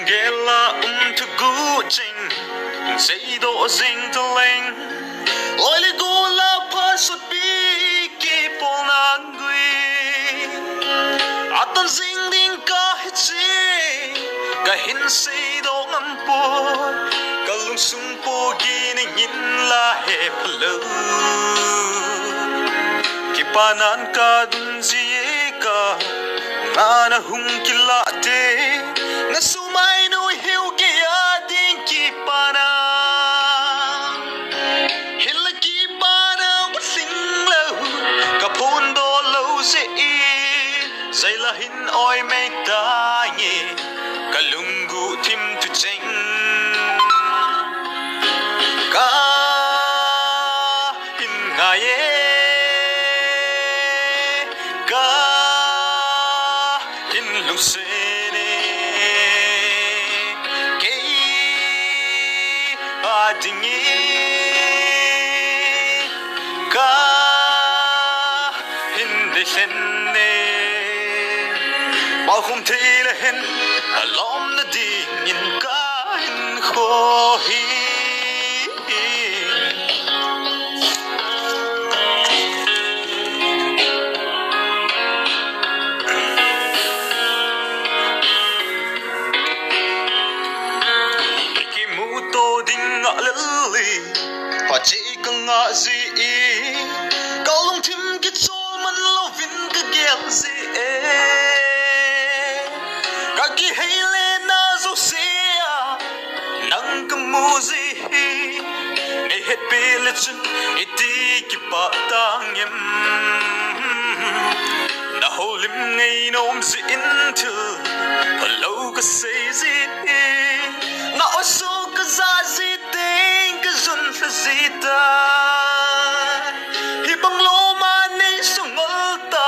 gela to gu ching say do sing to ling oily go la pasut bi ki ponangui atan sing ding ka hitsi kahin say do ngampo kalung sumpo gining in la he palo kipanan ka dun ka ngana hung kilate na sumay no hiu kaya din kipana hila kipana wasing lau kapundo lau se zay lahin oy may tangi kalunggu tim tu cheng kahin ngai'e kahin lusene dingi kahin deshenne bahum thilehen alom na dingin kahin khohi Haji nga zi kalung tim ki chol man lovin ka gel zi ka ki hele na zo sia nang ka mu zi ne het pele chun iti ki pa tang yem na holim ngai nom zi into hello ka say zi na oso ka za zi zun zita hibang loma ni sungolta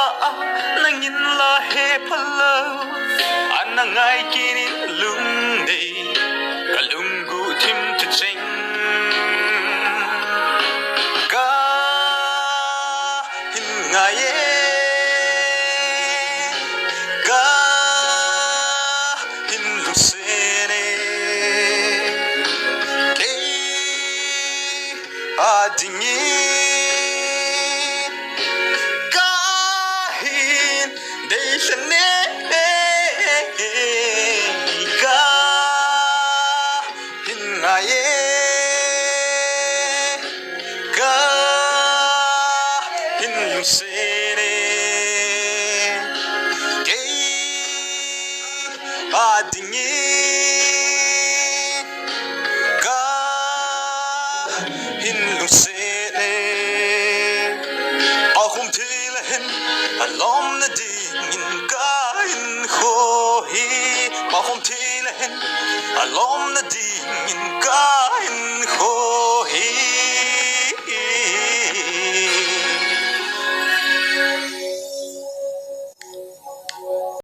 nangin lahe pala anangay kinin lungde kalunggu tim tu cheng kahin ngai'e kahin lusene dingi kahin deshane kahin ngai'e kahin lusene dingi kahin lusene ahum thilehen alom na dingin kahin khohi ahum thilehen alom na dingin kahin